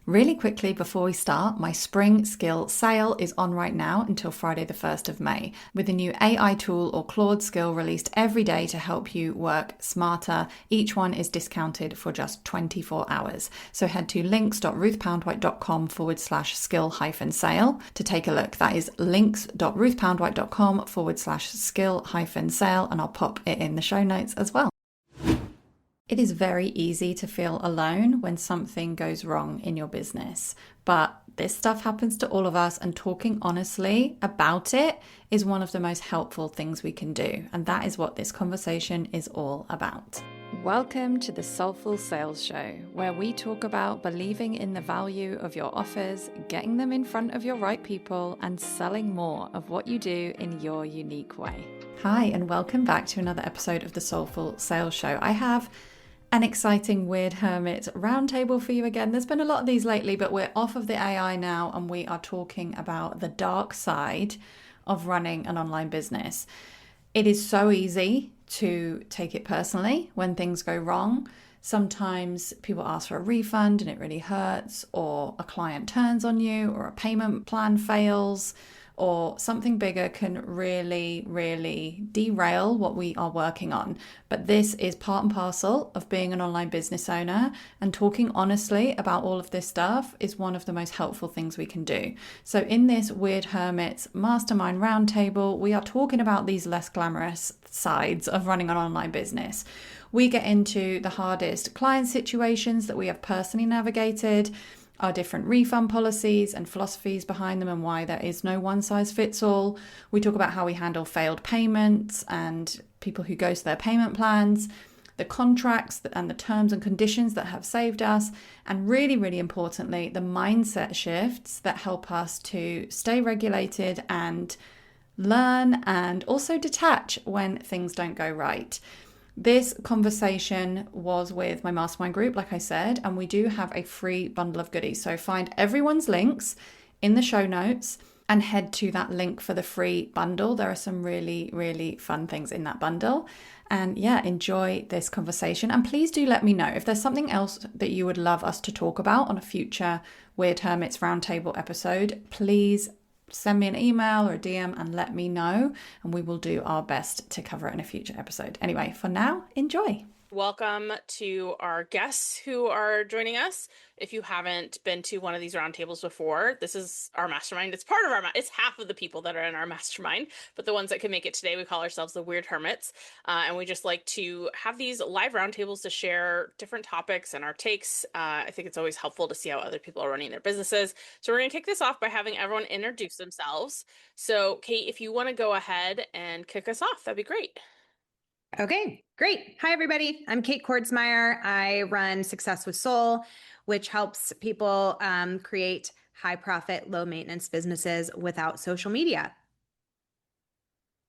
Really quickly before we start, my spring skill sale is on right now until Friday the 1st of May with a new AI tool or Claude skill released every day to help you work smarter. Each one is discounted for just 24 hours. So head to links.ruthpoundwhite.com/skill-sale to take a look. That is links.ruthpoundwhite.com/skill-sale, and I'll pop it in the show notes as well. It is very easy to feel alone when something goes wrong in your business, but this stuff happens to all of us, and talking honestly about it is one of the most helpful things we can do, and that is what this conversation is all about. Welcome to the Soulful Sales Show, where we talk about believing in the value of your offers, getting them in front of your right people, and selling more of what you do in your unique way. Hi, and welcome back to another episode of the Soulful Sales Show. I have an exciting Weird Hermits roundtable for you again. There's been a lot of these lately, but we're off of the AI now, and we are talking about the dark side of running an online business. It is so easy to take it personally when things go wrong. Sometimes people ask for a refund and it really hurts, or a client turns on you, or a payment plan fails, or something bigger can really derail what we are working on. But this is part and parcel of being an online business owner, and talking honestly about all of this stuff is one of the most helpful things we can do. So in this Weird Hermits Mastermind Roundtable, we are talking about these less glamorous sides of running an online business. We get into the hardest client situations that we have personally navigated, our different refund policies and philosophies behind them, and why there is no one size fits all. We talk about how we handle failed payments and people who ghost their payment plans, the contracts and the terms and conditions that have saved us, and really importantly, the mindset shifts that help us to stay regulated and learn and also detach when things don't go right. This conversation was with my mastermind group, like I said, and we do have a free bundle of goodies. So find everyone's links in the show notes and head to that link for the free bundle. There are some really fun things in that bundle. And yeah, enjoy this conversation. And please do let me know if there's something else that you would love us to talk about on a future Weird Hermits Roundtable episode. Please send me an email or a DM and let me know, and we will do our best to cover it in a future episode. Anyway, for now, enjoy. Welcome to our guests who are joining us. If you haven't been to one of these roundtables before, this is our mastermind. It's part of it's half of the people that are in our mastermind, but the ones that can make it today, we call ourselves the Weird Hermits. And we just like to have these live roundtables to share different topics and our takes. I think it's always helpful to see how other people are running their businesses. So we're going to kick this off by having everyone introduce themselves. So Kate, if you want to go ahead and kick us off, that'd be great. Okay, great. Hi, everybody. I'm Kate Kordsmeyer. I run Success with Soul, which helps people create high profit, low maintenance businesses without social media.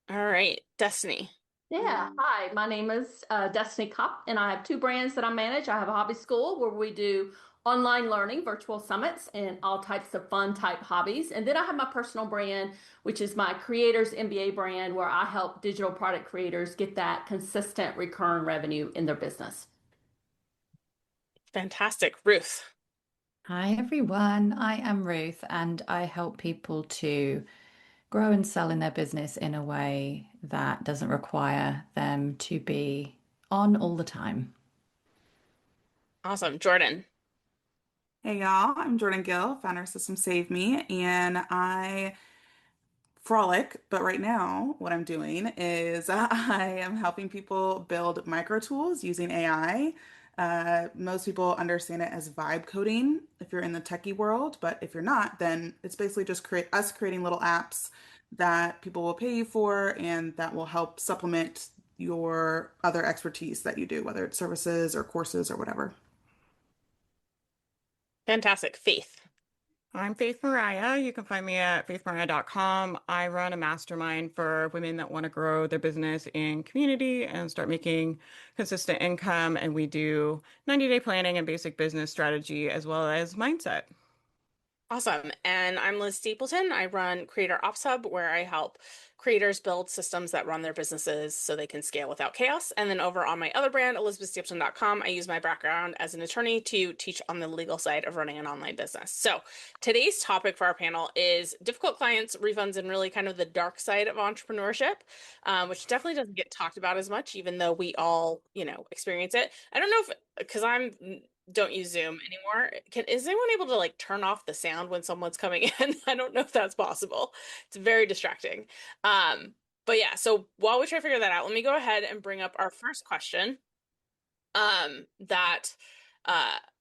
All right, Destiny. Yeah, hi, my name is Destiny Kopp, and I have two brands that I manage. I have a hobby school where we do online learning, virtual summits, and all types of fun type hobbies. And then I have my personal brand, which is my Creators MBA brand, where I help digital product creators get that consistent recurring revenue in their business. Fantastic. Ruth. Hi, everyone. I am Ruth, and I help people to grow and sell in their business in a way that doesn't require them to be on all the time. Awesome. Jordan. Hey y'all, I'm Jordan Gill, founder of System Save Me, and I frolic, but right now what I'm doing is I am helping people build micro tools using AI. Most people understand it as vibe coding if you're in the techie world, but if you're not, then it's basically just creating little apps that people will pay you for and that will help supplement your other expertise that you do, whether it's services or courses or whatever. Fantastic. Faith. I'm Faith Mariah. You can find me at faithmariah.com. I run a mastermind for women that want to grow their business in community and start making consistent income. And we do 90-day planning and basic business strategy as well as mindset. Awesome. And I'm Liz Stapleton. I run Creator Ops Hub, where I help creators build systems that run their businesses so they can scale without chaos. And then over on my other brand, elizabethstapleton.com, I use my background as an attorney to teach on the legal side of running an online business. So today's topic for our panel is difficult clients, refunds, and really kind of the dark side of entrepreneurship, which definitely doesn't get talked about as much, even though we all, experience it. I don't know if, because I'm don't use Zoom anymore. Is anyone able to like turn off the sound when someone's coming in? I don't know if that's possible. It's very distracting. Um, but yeah, so while we try to figure that out, let me go ahead and bring up our first question that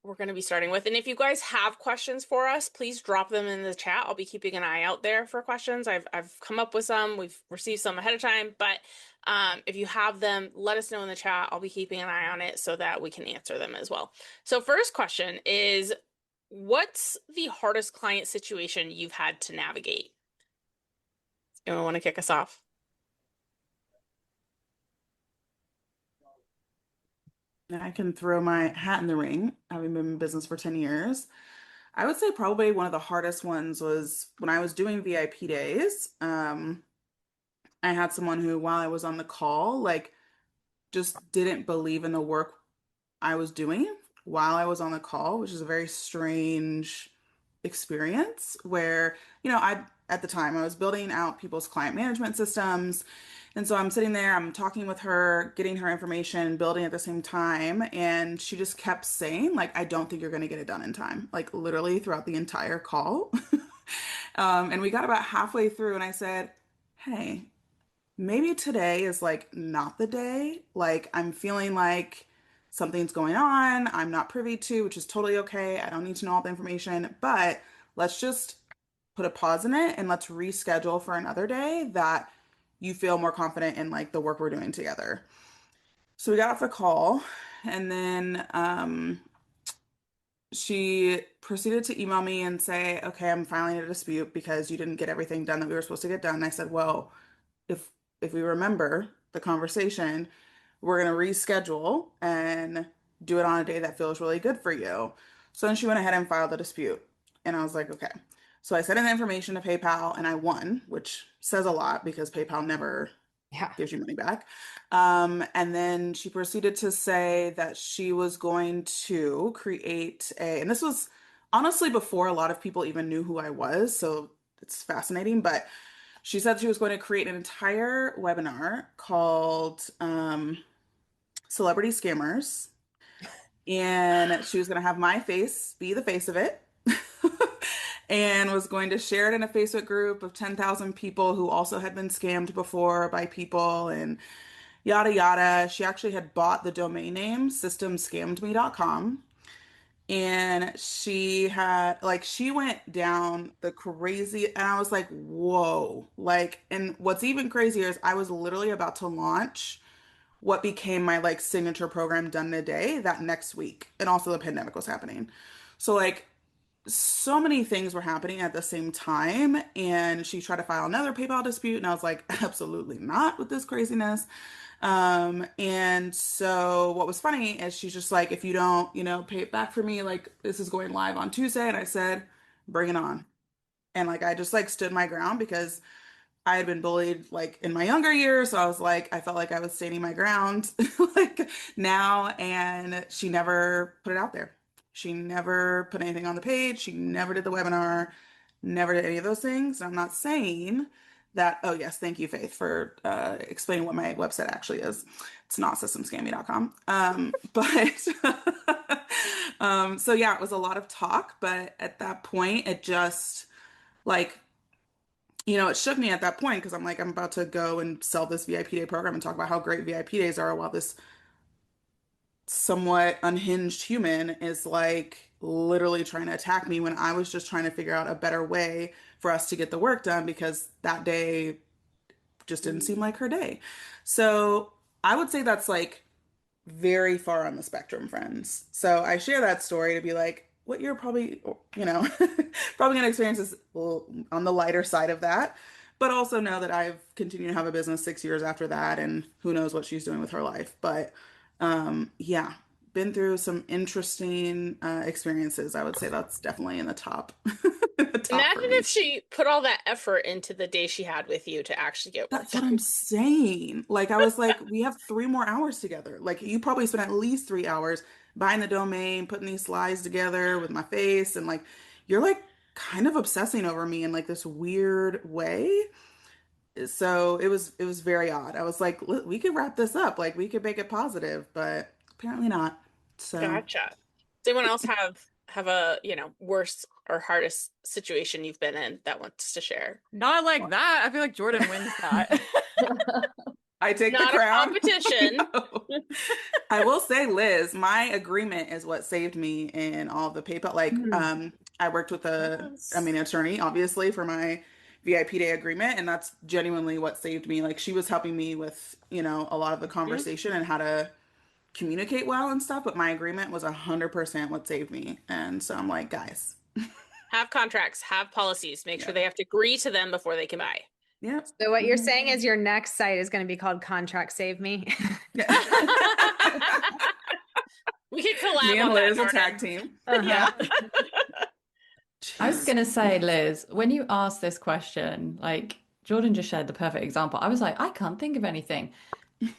we're going to be starting with. And if you guys have questions for us, please drop them in the chat. I'll be keeping an eye out there for questions. I've come up with some. We've received some ahead of time, but if you have them, let us know in the chat. I'll be keeping an eye on it so that we can answer them as well. So first question is, what's the hardest client situation you've had to navigate? Anyone want to kick us off? I can throw my hat in the ring, having been in business for 10 years. I would say probably one of the hardest ones was when I was doing VIP days. I had someone who, while I was on the call, like just didn't believe in the work I was doing while I was on the call, which is a very strange experience where, I at the time I was building out people's client management systems. And so I'm sitting there, I'm talking with her, getting her information, building at the same time, and she just kept saying, like, I don't think you're going to get it done in time, like literally throughout the entire call. And we got about halfway through, and I said, hey, maybe today is like not the day. Like I'm feeling like something's going on I'm not privy to, which is totally okay. I don't need to know all the information, but let's just put a pause in it and let's reschedule for another day that you feel more confident in like the work we're doing together. So we got off the call and then she proceeded to email me and say, okay, I'm filing a dispute because you didn't get everything done that we were supposed to get done. And I said, well, if we remember the conversation, we're gonna reschedule and do it on a day that feels really good for you. So then she went ahead and filed the dispute. And I was like, okay. So I sent in the information to PayPal and I won, which says a lot because PayPal never Yeah. gives you money back. And then she proceeded to say that she was going to create and this was honestly before a lot of people even knew who I was. So it's fascinating, but she said she was going to create an entire webinar called Celebrity Scammers. And she was going to have my face be the face of it. And was going to share it in a Facebook group of 10,000 people who also had been scammed before by people and yada yada. She actually had bought the domain name systemscammedme.com. And she went down the crazy, and I was like, whoa. Like, and what's even crazier is I was literally about to launch what became my like signature program done in a day that next week. And also the pandemic was happening. So like so many things were happening at the same time. And she tried to file another PayPal dispute. And I was like, absolutely not with this craziness. And so what was funny is she's just like, if you don't, pay it back for me, like this is going live on Tuesday. And I said, bring it on. And like, I just like stood my ground because I had been bullied like in my younger years. So I was like, I felt like I was standing my ground like now. And she never put it out there. She never put anything on the page. She never did the webinar, never did any of those things. And I'm not saying that, oh yes, thank you, Faith, for explaining what my website actually is. It's not systemscammy.com. But so yeah, it was a lot of talk, but at that point, it just like, it shook me at that point because I'm like, I'm about to go and sell this VIP day program and talk about how great VIP days are while this somewhat unhinged human is like literally trying to attack me when I was just trying to figure out a better way for us to get the work done because that day just didn't seem like her day. So I would say that's like very far on the spectrum, friends. So I share that story to be like, what you're probably, probably going to experience is on the lighter side of that. But also know that I've continued to have a business 6 years after that, and who knows what she's doing with her life. But yeah, been through some interesting experiences. I would say that's definitely in the top, the top for Imagine me. if she put all that effort into the day she had with you to actually get work That's what done. I'm saying. Like, I was like, we have 3 more hours together. Like, you probably spent at least 3 hours buying the domain, putting these slides together with my face, and like, you're like kind of obsessing over me in like this weird way. So it was very odd. I was like, We could wrap this up. Like, we could make it positive, but apparently not. So, Gotcha. Does anyone else have a, worst or hardest situation you've been in that wants to share? Not like that. I feel like Jordan wins that. I take the Not a crown. competition. No. I will say, Liz, my agreement is what saved me in all the PayPal. Like, I worked with Yes. attorney, obviously, for my VIP day agreement, and that's genuinely what saved me. Like, she was helping me with, a lot of the Mhm. conversation and how to communicate well and stuff, but my agreement was 100% what saved me. And so I'm like, guys, Have contracts, have policies, make sure yeah, they have to agree to them before they can buy. yeah. So what you're saying is your next site is going to be called Contract Save Me. Yeah. We could Me collab and on that, Liz will tag Jordan. team. Uh-huh. Yeah. I was Jeez. going to say, Liz, when you asked this question, like Jordan just shared the perfect example. I was like, I can't think of anything.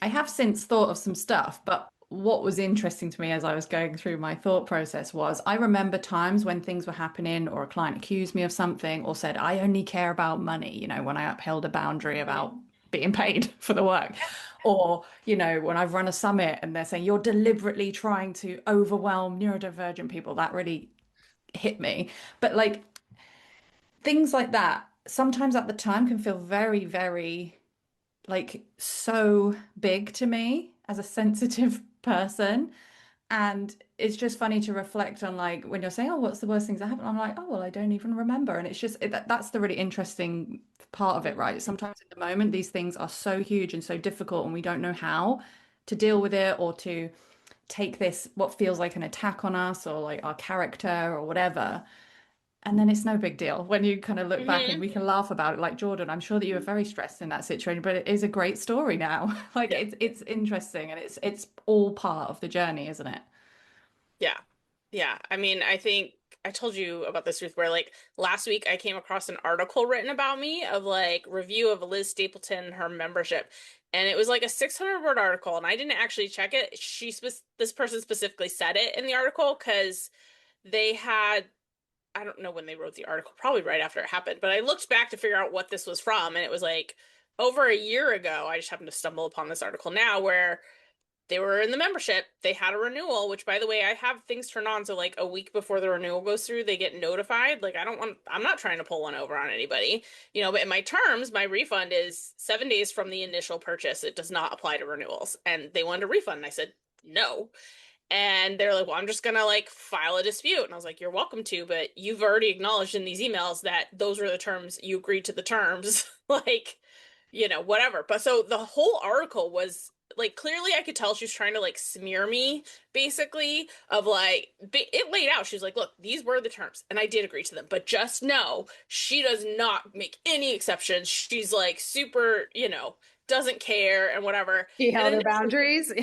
I have since thought of some stuff, but what was interesting to me as I was going through my thought process was I remember times when things were happening or a client accused me of something or said, I only care about money, when I upheld a boundary about being paid for the work. Or, when I've run a summit and they're saying you're deliberately trying to overwhelm neurodivergent people, that really hit me. But like things like that, sometimes at the time can feel very, very like so big to me as a sensitive person. And it's just funny to reflect on like when you're saying, oh, what's the worst things that happened? I'm like, oh, well, I don't even remember. And it's just that's the really interesting part of it, right? Sometimes in the moment, these things are so huge and so difficult, and we don't know how to deal with it or to take this, what feels like an attack on us or like our character or whatever. And then it's no big deal when you kind of look back and Hmm. we can laugh about it. Like Jordan, I'm sure that you were very stressed in that situation, but it is a great story now. Like Yeah. it's interesting and it's all part of the journey, isn't it? Yeah. Yeah. I mean, I think I told you about this, Ruth, where like last week I came across an article written about me of like review of Liz Stapleton and her membership. And it was like a 600-word article, and I didn't actually check it. This person specifically said it in the article because they had, I don't know when they wrote the article, probably right after it happened, but I looked back to figure out what this was from, and it was like over a year ago. I just happened to stumble upon this article now where they were in the membership. They had a renewal, which by the way, I have things turned on so like a week before the renewal goes through, they get notified. Like I'm not trying to pull one over on anybody, but in my terms, my refund is 7 days from the initial purchase. It does not apply to renewals. And they wanted a refund. And I said, no. And they're like, well, I'm just gonna like file a dispute. And I was like, you're welcome to, but you've already acknowledged in these emails that those were the terms, you agreed to the terms, like, whatever. But so the whole article was like clearly I could tell she was trying to like smear me, basically, of like it laid out. She was like, look, these were the terms, and I did agree to them, but just know she does not make any exceptions. She's like super, doesn't care and whatever. She And held her initially, boundaries.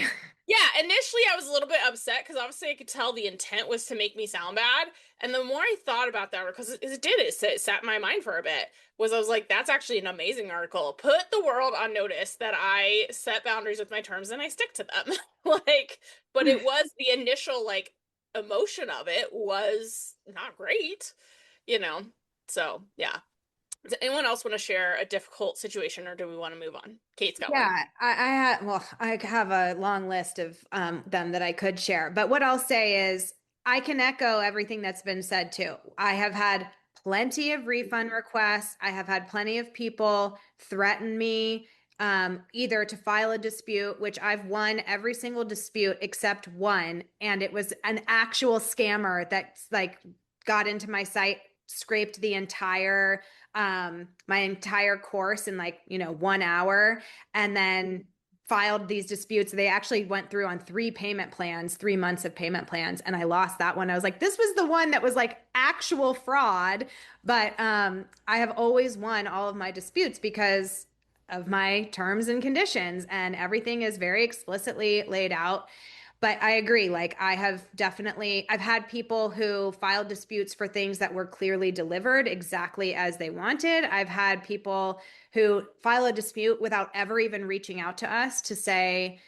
yeah, initially I was a little bit upset because obviously I could tell the intent was to make me sound bad. And the more I thought about that, because it sat in my mind for a bit, I was like, that's actually an amazing article. Put the world on notice that I set boundaries with my terms and I stick to them. Like, but it was the initial like emotion of it was not great, you know. So yeah. Does anyone else want to share a difficult situation, or do we want to move on? Kate's got one. Yeah, I have a long list of them that I could share. But what I'll say is I can echo everything that's been said too. I have had plenty of refund requests. I have had plenty of people threaten me either to file a dispute, which I've won every single dispute except one. And it was an actual scammer that's like got into my site, scraped the entire my entire course in like 1 hour, and then filed these disputes. They actually went through on 3 months of payment plans, and I lost that one. I was like, this was the one that was like actual fraud. But I have always won all of my disputes because of my terms and conditions, and everything is very explicitly laid out. But I agree. Like I've had people who filed disputes for things that were clearly delivered exactly as they wanted. I've had people who file a dispute without ever even reaching out to us to say,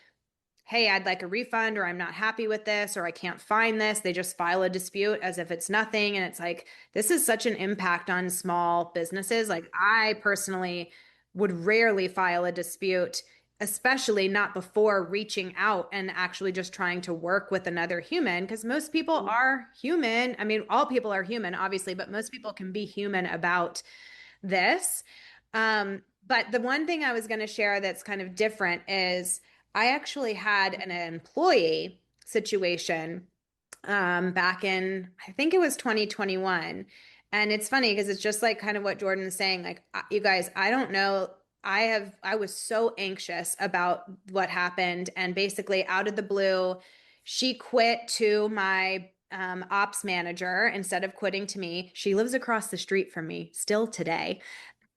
hey, I'd like a refund, or I'm not happy with this, or I can't find this. They just file a dispute as if it's nothing. And it's like, this is such an impact on small businesses. Like I personally would rarely file a dispute, especially not before reaching out and actually just trying to work with another human, because most people are human. I mean, all people are human, obviously, but most people can be human about this. But the one thing I was going to share that's kind of different is I actually had an employee situation back in, I think it was 2021. And it's funny because it's just like kind of what Jordan is saying. Like, you guys, I don't know. I was so anxious about what happened. And basically, out of the blue, she quit to my ops manager instead of quitting to me. She lives across the street from me still today.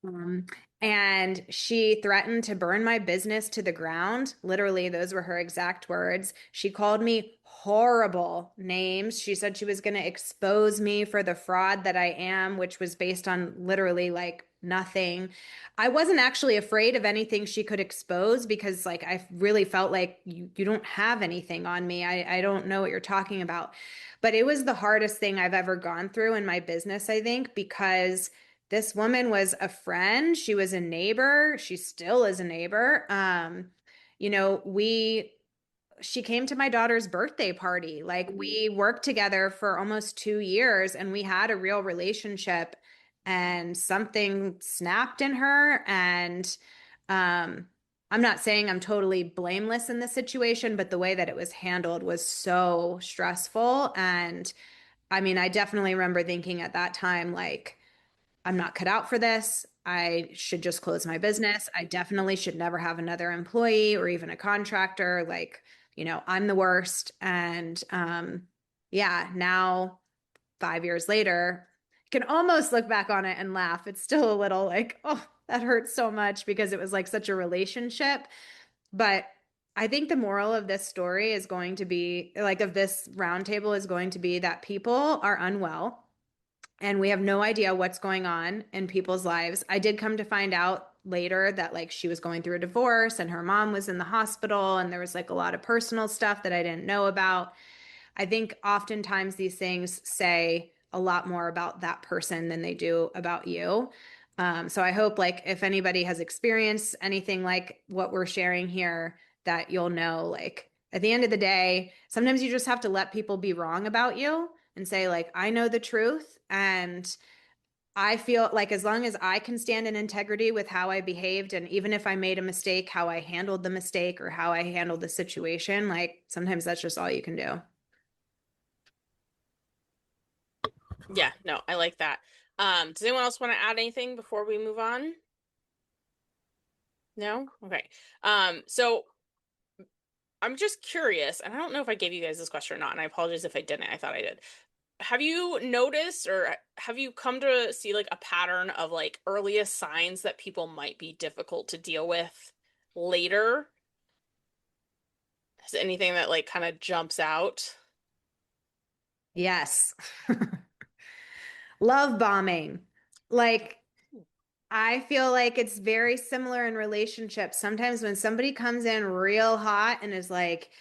Um, and she threatened to burn my business to the ground. Literally, those were her exact words. She called me horrible names. She said she was going to expose me for the fraud that I am, which was based on literally like nothing. I wasn't actually afraid of anything she could expose because like I really felt like you don't have anything on me. I don't know what you're talking about. But it was the hardest thing I've ever gone through in my business, I think, because this woman was a friend. She was a neighbor. She still is a neighbor. You know, she came to my daughter's birthday party. Like we worked together for almost 2 years and we had a real relationship, and something snapped in her. And I'm not saying I'm totally blameless in this situation, but the way that it was handled was so stressful. And I mean, I definitely remember thinking at that time, like, I'm not cut out for this. I should just close my business. I definitely should never have another employee or even a contractor. Like, I'm the worst. And yeah, now 5 years later, I can almost look back on it and laugh. It's still a little like, oh, that hurts so much because it was like such a relationship. But I think the moral of this story is going to be like, of this roundtable is going to be that people are unwell and we have no idea what's going on in people's lives. I did come to find out later that like she was going through a divorce and her mom was in the hospital and there was like a lot of personal stuff that I didn't know about. I think oftentimes these things say a lot more about that person than they do about you. So I hope like if anybody has experienced anything like what we're sharing here, that you'll know like at the end of the day, sometimes you just have to let people be wrong about you and say like, I know the truth. And I feel like as long as I can stand in integrity with how I behaved, and even if I made a mistake, how I handled the mistake or how I handled the situation, like sometimes that's just all you can do. Yeah, no, I like that. Does anyone else want to add anything before we move on? No? Okay. So I'm just curious, and I don't know if I gave you guys this question or not, and I apologize if I didn't. I thought I did. Have you noticed or have you come to see like a pattern of like earliest signs that people might be difficult to deal with later? Is anything that like kind of jumps out? Yes. Love bombing. Like, I feel like it's very similar in relationships. Sometimes when somebody comes in real hot and is like,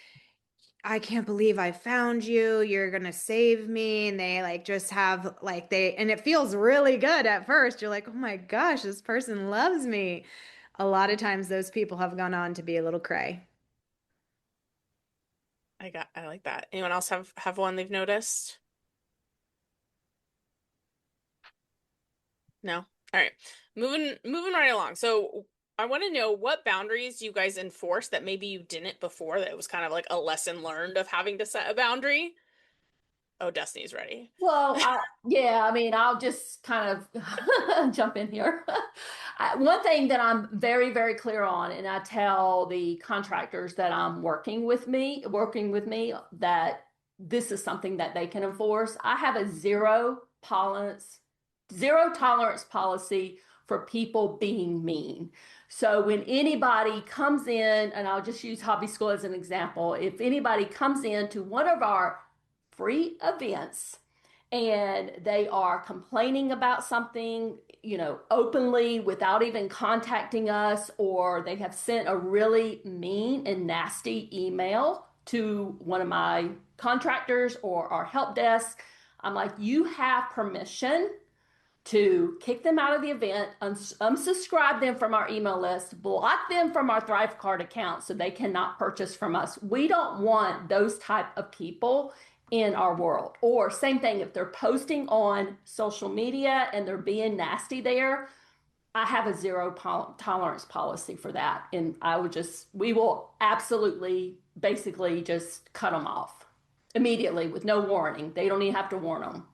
I can't believe I found you. You're going to save me. And they like just have like and it feels really good at first. You're like, oh my gosh, this person loves me. A lot of times those people have gone on to be a little cray. I like that. Anyone else have one they've noticed? No? All right. Moving right along. So I want to know what boundaries you guys enforce that maybe you didn't before, that it was kind of like a lesson learned of having to set a boundary. Oh, Destiny's ready. Well, yeah, I mean, I'll just kind of jump in here. One thing that I'm very, very clear on, and I tell the contractors that I'm working with me, that this is something that they can enforce. I have a zero tolerance policy for people being mean. So when anybody comes in, and I'll just use Hobby School as an example, if anybody comes in to one of our free events and they are complaining about something, openly without even contacting us, or they have sent a really mean and nasty email to one of my contractors or our help desk, I'm like, you have permission to kick them out of the event, unsubscribe them from our email list, block them from our Thrive Card account so they cannot purchase from us. We don't want those type of people in our world. Or same thing, if they're posting on social media and they're being nasty there, I have a zero tolerance policy for that. And we will absolutely basically just cut them off immediately with no warning. They don't even have to warn them.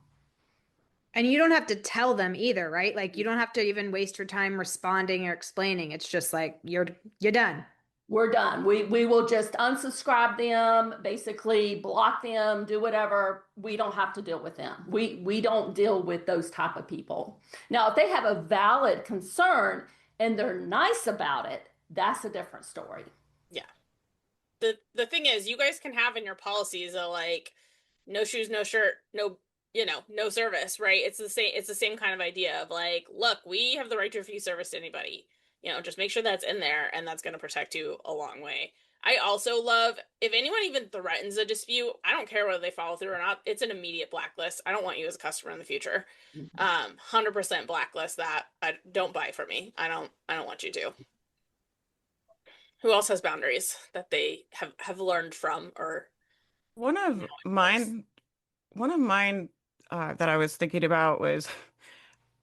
And you don't have to tell them either, right? Like you don't have to even waste your time responding or explaining. It's just like you're done. We're done. We will just unsubscribe them, basically block them, do whatever. We don't have to deal with them. We don't deal with those type of people. Now, if they have a valid concern and they're nice about it, that's a different story. Yeah. The thing is, you guys can have in your policies a like no shoes, no shirt, no no service, right? It's the same kind of idea of like, look, we have the right to refuse service to anybody. Just make sure that's in there, and that's going to protect you a long way. I also love, if anyone even threatens a dispute, I don't care whether they follow through or not, it's an immediate blacklist. I don't want you as a customer in the future. 100% blacklist that. Don't buy from me. I don't want you to. Who else has boundaries that they have learned from or One of mine that I was thinking about was,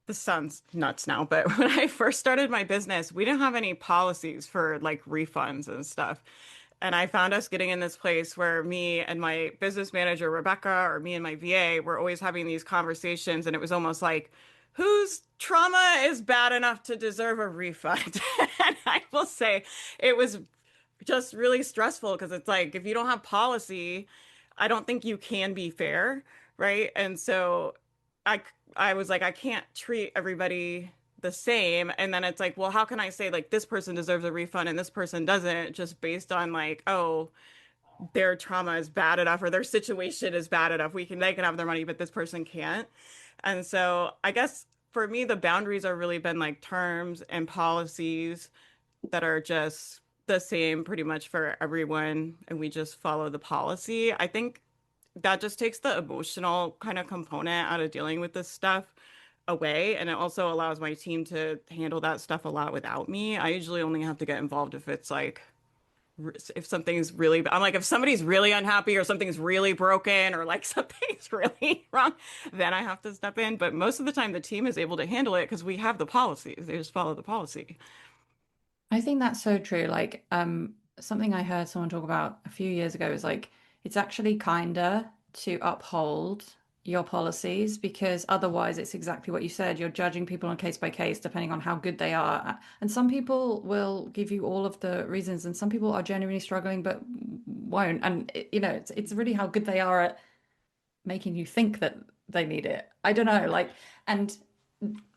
this sounds nuts now, but when I first started my business, we didn't have any policies for like refunds and stuff. And I found us getting in this place where me and my business manager, Rebecca, or me and my VA were always having these conversations. And it was almost like, whose trauma is bad enough to deserve a refund? And I will say it was just really stressful because it's like, if you don't have policy, I don't think you can be fair, right? And so I was like, I can't treat everybody the same. And then it's like, well, how can I say like this person deserves a refund and this person doesn't, just based on like, oh, their trauma is bad enough or their situation is bad enough. They can have their money, but this person can't. And so I guess for me, the boundaries are really been like terms and policies that are just the same pretty much for everyone, and we just follow the policy. I think that just takes the emotional kind of component out of dealing with this stuff away, and it also allows my team to handle that stuff a lot without me. I usually only have to get involved if it's like if something's really, I'm like, if somebody's really unhappy or something's really broken or like something's really wrong, then I have to step in. But most of the time the team is able to handle it because we have the policies. They just follow the policy. I think that's so true. Like, something I heard someone talk about a few years ago is like, it's actually kinder to uphold your policies because otherwise it's exactly what you said. You're judging people on case by case, depending on how good they are. And some people will give you all of the reasons, and some people are genuinely struggling but won't. And, it's really how good they are at making you think that they need it. I don't know, like, and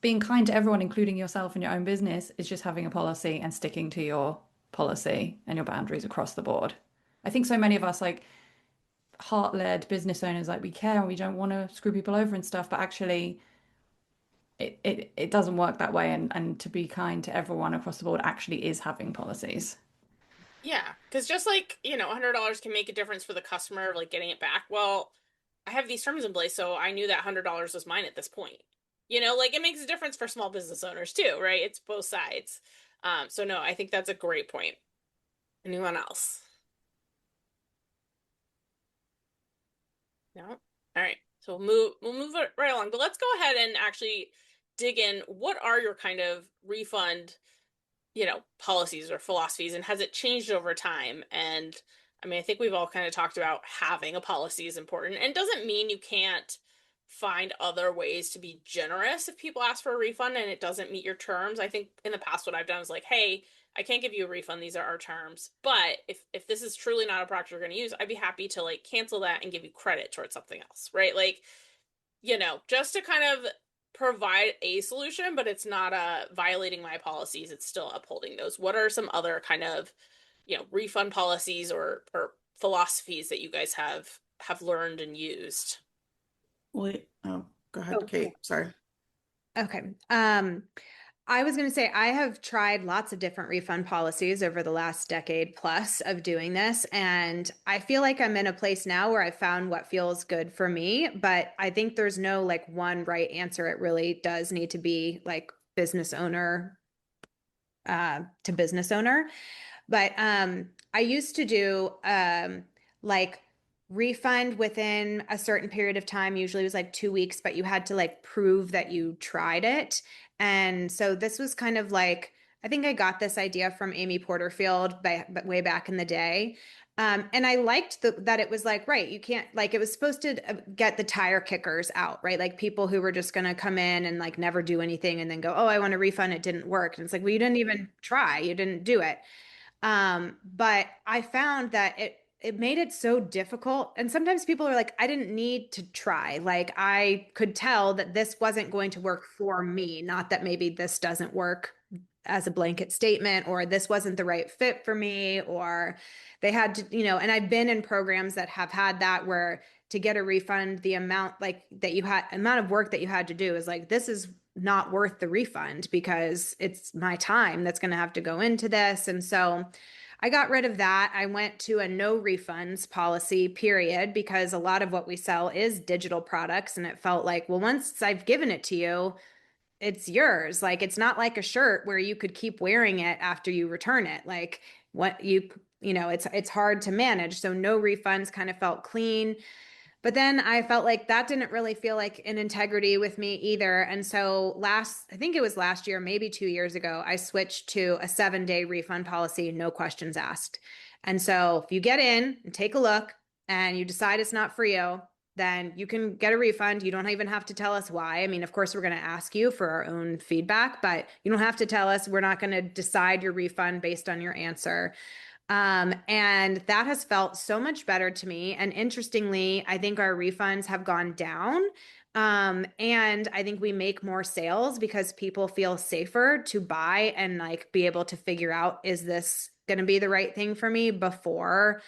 being kind to everyone, including yourself in your own business, is just having a policy and sticking to your policy and your boundaries across the board. I think so many of us, like heart-led business owners, like we care and we don't want to screw people over and stuff, but actually it doesn't work that way. And to be kind to everyone across the board actually is having policies. Yeah, because just like, $100 can make a difference for the customer, like getting it back. Well, I have these terms in place, so I knew that $100 was mine at this point. Like it makes a difference for small business owners too, right? It's both sides. So no, I think that's a great point. Anyone else? No? All right. So we'll move it right along. But let's go ahead and actually dig in. What are your kind of refund, policies or philosophies, and has it changed over time? And I mean, I think we've all kind of talked about having a policy is important, and doesn't mean you can't find other ways to be generous if people ask for a refund and it doesn't meet your terms. I think in the past what I've done is like, hey, I can't give you a refund, these are our terms, but if this is truly not a product you're going to use, I'd be happy to like cancel that and give you credit towards something else, right? Like, just to kind of provide a solution, but it's not violating my policies. It's still upholding those. What are some other kind of, refund policies or philosophies that you guys have learned and used? Wait, oh, go ahead, Oh, Kate. Sorry. okay. I was going to say, I have tried lots of different refund policies over the last decade plus of doing this. And I feel like I'm in a place now where I found what feels good for me. But I think there's no like one right answer. It really does need to be like business owner to business owner. But I used to do like refund within a certain period of time. Usually it was like 2 weeks, but you had to like prove that you tried it. And so this was kind of like, I think I got this idea from Amy Porterfield way back in the day. And I liked that it was like, right, you can't, like, it was supposed to get the tire kickers out, right? Like people who were just going to come in and like never do anything and then go, oh, I want a refund. It didn't work. And it's like, well, you didn't even try. You didn't do it. But I found that it made it so difficult. And sometimes people are like, I didn't need to try. Like I could tell that this wasn't going to work for me, not that maybe this doesn't work as a blanket statement, or this wasn't the right fit for me, or they had to, and I've been in programs that have had that where to get a refund, the amount amount of work that you had to do is like, this is not worth the refund because it's my time that's going to have to go into this. And so I got rid of that. I went to a no refunds policy, period, because a lot of what we sell is digital products. And it felt like, well, once I've given it to you, it's yours. Like, it's not like a shirt where you could keep wearing it after you return it. Like what it's hard to manage. So no refunds kind of felt clean. But then I felt like that didn't really feel like an integrity with me either. And so I think it was last year, maybe 2 years ago, I switched to a 7-day refund policy, no questions asked. And so if you get in and take a look and you decide it's not for you, then you can get a refund. You don't even have to tell us why. I mean, of course, we're going to ask you for our own feedback, but you don't have to tell us. We're not going to decide your refund based on your answer. And that has felt so much better to me. And interestingly, I think our refunds have gone down. And I think we make more sales because people feel safer to buy and like be able to figure out, is this going to be the right thing for me whereas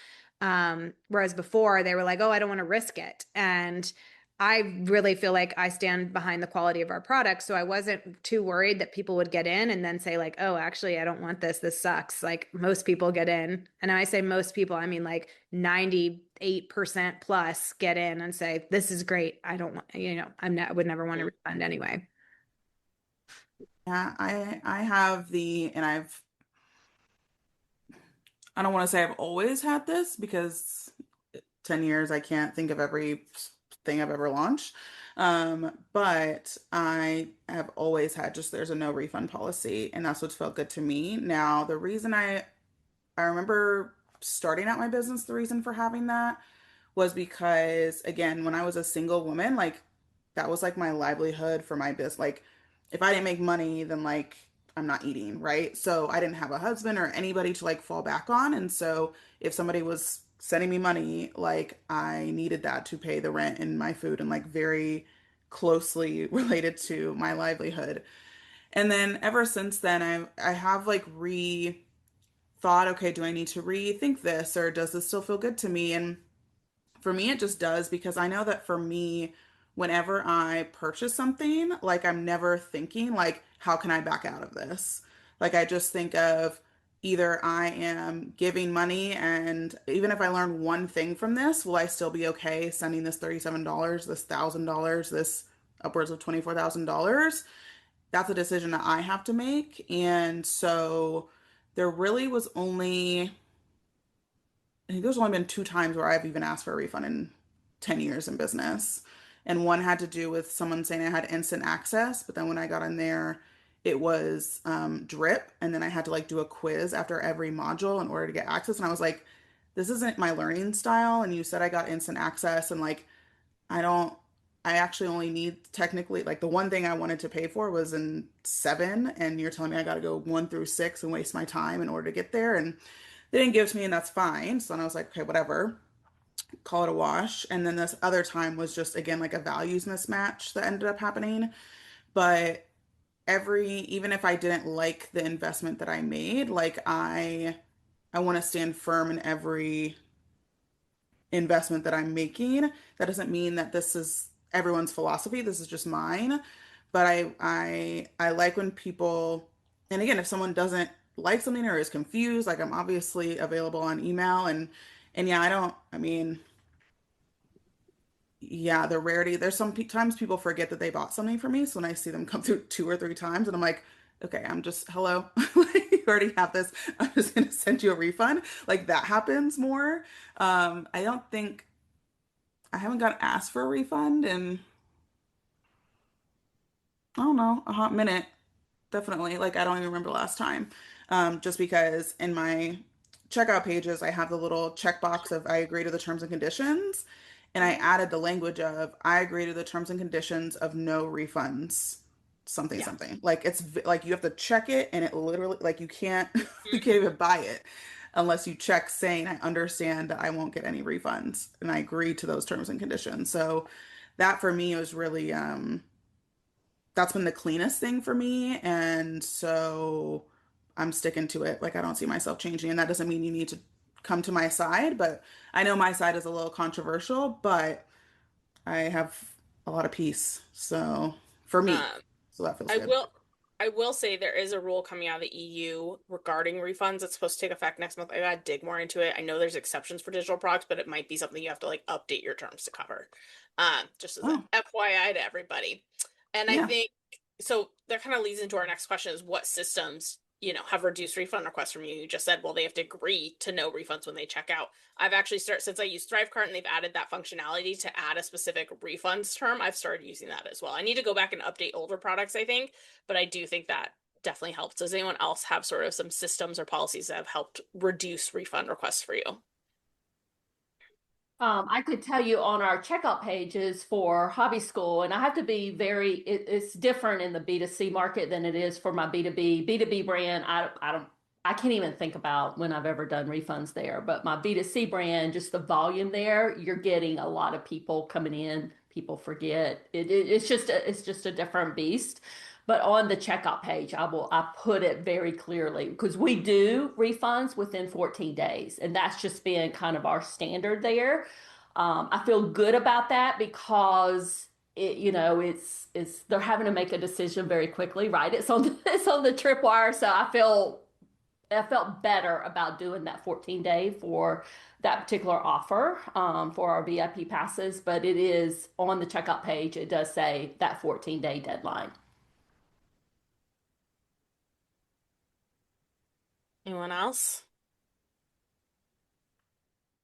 before they were like, oh, I don't want to risk it. And I really feel like I stand behind the quality of our product. So I wasn't too worried that people would get in and then say like, oh, actually, I don't want this. This sucks. Like most people get in. And when I say most people, I mean like 98% plus get in and say, this is great. I don't want, I would never want to refund anyway. Yeah, I have and I don't want to say I've always had this because 10 years I can't think of every thing I've ever launched. But I have always had there's a no refund policy, and that's what's felt good to me. Now, the reason I remember starting out my business, the reason for having that was because, again, when I was a single woman, like that was like my livelihood for my business. Like if I didn't make money, then like I'm not eating, right? So I didn't have a husband or anybody to like fall back on. And so if somebody was sending me money, like I needed that to pay the rent and my food and like very closely related to my livelihood. And then ever since then, I have like thought, okay, do I need to rethink this or does this still feel good to me? And for me, it just does because I know that for me, whenever I purchase something, like I'm never thinking like, how can I back out of this? Like I just think of either I am giving money and even if I learn one thing from this, will I still be okay sending this $37, this $1,000, this upwards of $24,000? That's a decision that I have to make. And so there really was I think there's only been 2 times where I've even asked for a refund in 10 years in business. And one had to do with someone saying I had instant access, but then when I got in there, it was drip. And then I had to like do a quiz after every module in order to get access. And I was like, this isn't my learning style. And you said I got instant access. And like, I don't, I actually only need technically, like the one thing I wanted to pay for was in 7. And you're telling me I got to go 1 through 6 and waste my time in order to get there. And they didn't give it to me, and that's fine. So then I was like, okay, whatever, call it a wash. And then this other time was just, again, like a values mismatch that ended up happening but even if I didn't like the investment that I made, like I want to stand firm in every investment that I'm making. That doesn't mean that this is everyone's philosophy. This is just mine. But I like when people, and again, if someone doesn't like something or is confused, like I'm obviously available on email and yeah, I mean, yeah, the rarity. There's times people forget that they bought something from me. So when I see them come through 2 or 3 times and I'm like, okay, I'm just, hello, like, you already have this. I'm just gonna send you a refund. Like that happens more. I don't think I haven't got asked for a refund in, I don't know, a hot minute. Definitely. Like I don't even remember last time. Just because in my checkout pages, I have the little checkbox of I agree to the terms and conditions. And I Mhm. added the language of I agree to the terms and conditions of no refunds, something, Yeah. something. Like like you have to check it and it literally, like you can't, you Mhm. can't even buy it unless you check saying I understand that I won't get any refunds and I agree to those terms and conditions. So that for me was really, that's been the cleanest thing for me. And so I'm sticking to it. Like I don't see myself changing. And that doesn't mean you need to come to my side, but I know my side is a little controversial, but I have a lot of peace. So for me, Um, so that feels I good. will I will say there is a rule coming out of the EU regarding refunds. It's supposed to take effect next month. I gotta dig more into it. I know there's exceptions for digital products, but it might be something you have to like update your terms to cover. Just as a Oh, FYI to everybody. And I yeah. think so that kind of leads into our next question is what systems, have reduced refund requests from you? You just said, well, they have to agree to no refunds when they check out. I've actually started since I use Thrivecart and they've added that functionality to add a specific refunds term. I've started using that as well. I need to go back and update older products, I think, but I do think that definitely helps. Does anyone else have sort of some systems or policies that have helped reduce refund requests for you? I could tell you on our checkout pages for hobby school, and I have to be it's different in the B2C market than it is for my B2B. B2B brand, I can't even think about when I've ever done refunds there, but my B2C brand, just the volume there, you're getting a lot of people coming in. People forget it's just a different beast. But on the checkout page, I put it very clearly because we do refunds within 14 days, and that's just been kind of our standard there. I feel good about that because it's they're having to make a decision very quickly, right? It's on the tripwire, so I felt better about doing that 14 day for that particular offer for our VIP passes, but it is on the checkout page. It does say that 14-day deadline. Anyone else?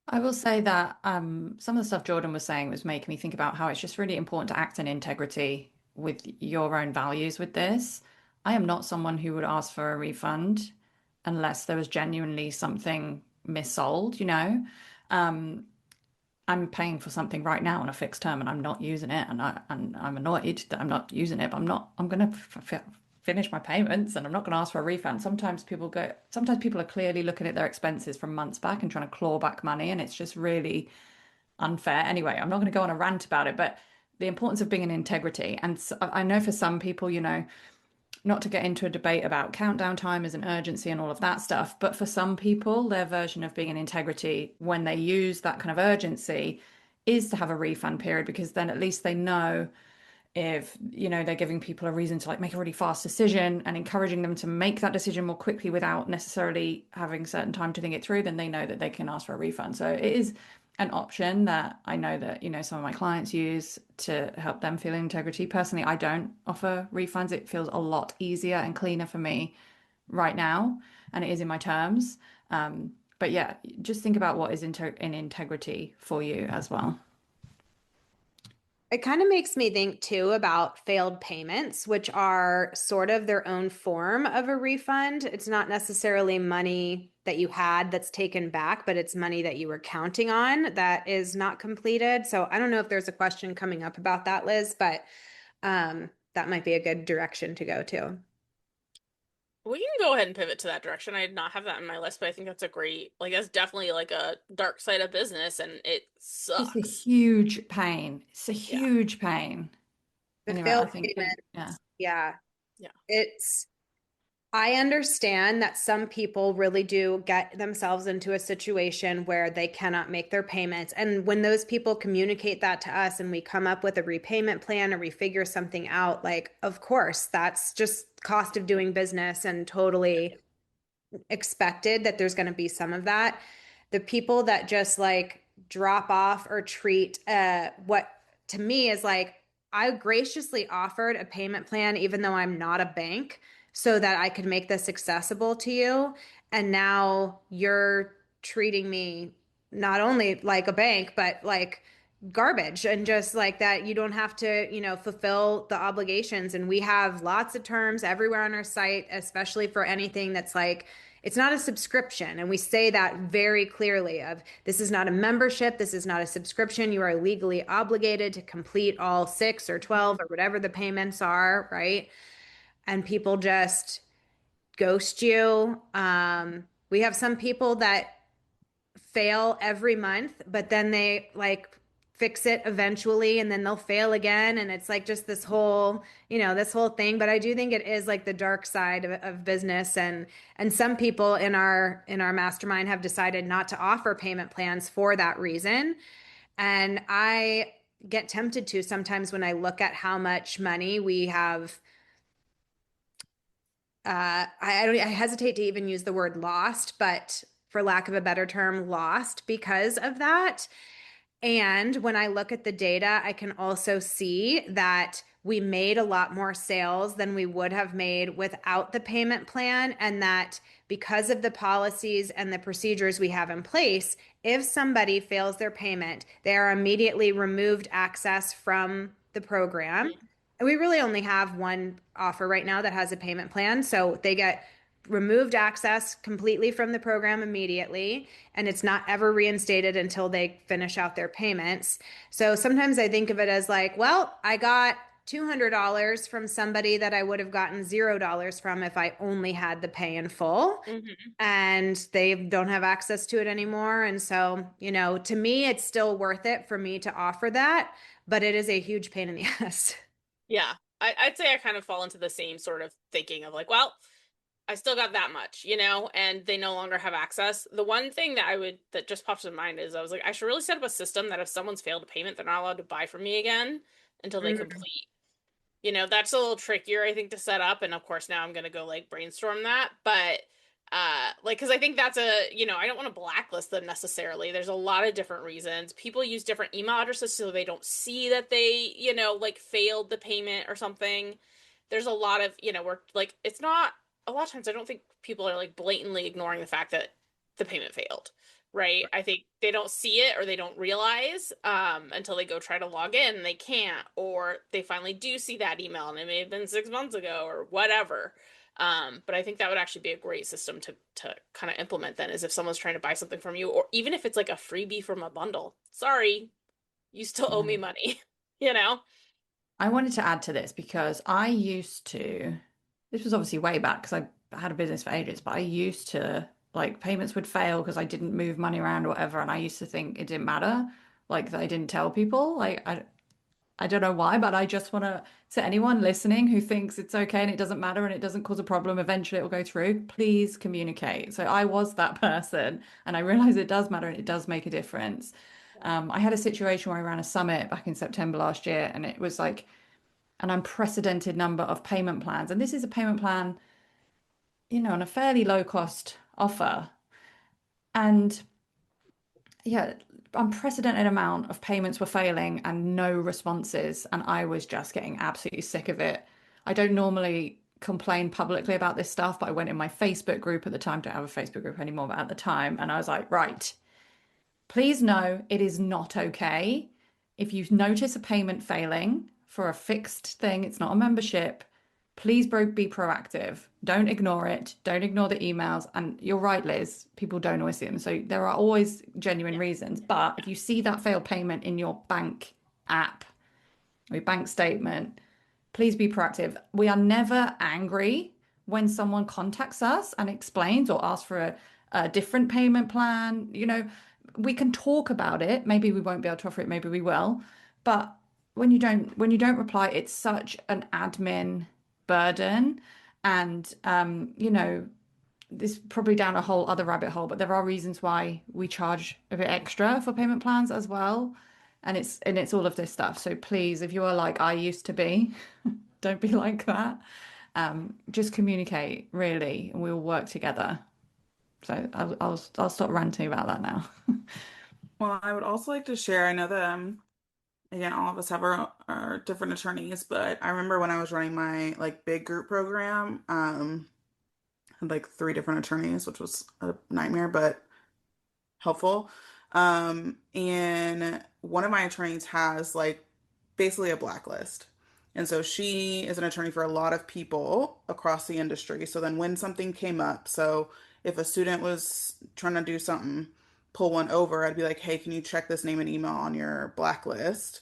I will say that some of the stuff Jordan was saying was making me think about how it's just really important to act in integrity with your own values with this. I am not someone who would ask for a refund unless there was genuinely something missold, you know? Um, I'm paying for something right now on a fixed term and I'm not using it and I'm annoyed that I'm not using it, but I'm going to finish my payments and I'm not going to ask for a refund. Sometimes people are clearly looking at their expenses from months back and trying to claw back money and it's just really unfair. Anyway, I'm not going to go on a rant about it, but the importance of being in integrity. And so, I know for some people, not to get into a debate about countdown timers and urgency and all of that stuff, but for some people, their version of being in integrity when they use that kind of urgency is to have a refund period because then at least they know if they're giving people a reason to like make a really fast decision and encouraging them to make that decision more quickly without necessarily having certain time to think it through, then they know that they can ask for a refund. So it is an option that I know that some of my clients use to help them feel integrity. Personally, I don't offer refunds. It feels a lot easier and cleaner for me right now, and it is in my terms. But yeah, just think about what is in integrity for you as well. It kind of makes me think too about failed payments, which are sort of their own form of a refund. It's not necessarily money that you had that's taken back, but it's money that you were counting on that is not completed. So I don't know if there's a question coming up about that, Liz, but that might be a good direction to go to. We can go ahead and pivot to that direction. I did not have that on my list, but I think that's that's definitely like a dark side of business and it It's a sucks. huge pain. It's a Yeah. huge pain. The Anyway, I failed think, payments yeah. Yeah. Yeah. I understand that some people really do get themselves into a situation where they cannot make their payments. And when those people communicate that to us and we come up with a repayment plan or we figure something out, like, of course, that's just cost of doing business and totally expected that there's going to be some of that. The people that just like drop off or treat what to me is like, I graciously offered a payment plan, even though I'm not a bank, so that I could make this accessible to you. And now you're treating me not only like a bank, but like garbage and just like that you don't have to, fulfill the obligations. And we have lots of terms everywhere on our site, especially for anything that's like, it's not a subscription. And we say that very clearly of this is not a membership. This is not a subscription. You are legally obligated to complete all 6 or 12 or whatever the payments are, right? And people just ghost you. We have some people that fail every month, but then they like fix it eventually and then they'll fail again. And it's like just this whole thing. But I do think it is like the dark side of business. And some people in our mastermind have decided not to offer payment plans for that reason. And I get tempted to sometimes when I look at how much money we have. I hesitate to even use the word lost, but for lack of a better term, lost because of that. And when I look at the data, I can also see that we made a lot more sales than we would have made without the payment plan. And that because of the policies and the procedures we have in place, if somebody fails their payment, they are immediately removed access from the program. And we really only have one offer right now that has a payment plan. So they get removed access completely from the program immediately, and it's not ever reinstated until they finish out their payments. So sometimes I think of it as like, well, I got $200 from somebody that I would have gotten $0 from if I only had the pay in full. Mm-hmm. And they don't have access to it anymore. And so, to me, it's still worth it for me to offer that, but it is a huge pain in the ass. Yeah. I'd say I kind of fall into the same sort of thinking of like, well, I still got that much, and they no longer have access. The one thing that just pops in mind is I was like, I should really set up a system that if someone's failed a payment, they're not allowed to buy from me again until they complete. That's a little trickier, I think, to set up. And of course, now I'm going to go like brainstorm that. But because I think that's I don't want to blacklist them necessarily. There's a lot of different reasons. People use different email addresses so they don't see that they, like failed the payment or something. There's a lot of, we're like, it's not a lot of times I don't think people are like blatantly ignoring the fact that the payment failed, right? I think they don't see it or they don't realize until they go try to log in and they can't, or they finally do see that email and it may have been 6 months ago or whatever. But I think that would actually be a great system to kind of implement then is if someone's trying to buy something from you, or even if it's like a freebie from a bundle. Sorry, you still owe me money, I wanted to add to this because this was obviously way back because I had a business for ages, but I used to like payments would fail because I didn't move money around or whatever. And I used to think it didn't matter, like that I didn't tell people. Like I don't know why, but I just want to anyone listening who thinks it's okay and it doesn't matter and it doesn't cause a problem, eventually it will go through. Please communicate. So I was that person and I realize it does matter and it does make a difference. I had a situation where I ran a summit back in September last year and it was like an unprecedented number of payment plans. And this is a payment plan, on a fairly low cost offer. And yeah, unprecedented amount of payments were failing and no responses. And I was just getting absolutely sick of it. I don't normally complain publicly about this stuff, but I went in my Facebook group at the time, don't have a Facebook group anymore, but at the time, and I was like, right, please know it is not okay. If you notice a payment failing for a fixed thing, it's not a membership, please be proactive. Don't ignore it. Don't ignore the emails. And you're right, Liz, people don't always see them. So there are always genuine reasons. But if you see that failed payment in your bank app or your bank statement, please be proactive. We are never angry when someone contacts us and explains or asks for a different payment plan. We can talk about it. Maybe we won't be able to offer it, maybe we will. But when you don't reply, it's such an admin burden. And, this is probably down a whole other rabbit hole, but there are reasons why we charge a bit extra for payment plans as well. And it's all of this stuff. So please, if you are like I used to be, don't be like that. Just communicate, really, and we'll work together. So I'll stop ranting about that now. Well, I would also like to share, I know that again, all of us have our different attorneys, but I remember when I was running my like big group program, had like three different attorneys, which was a nightmare, but helpful. And one of my attorneys has like basically a blacklist. And so she is an attorney for a lot of people across the industry. So then when something came up, so if a student was trying to do something, pull one over, I'd be like, hey, can you check this name and email on your blacklist?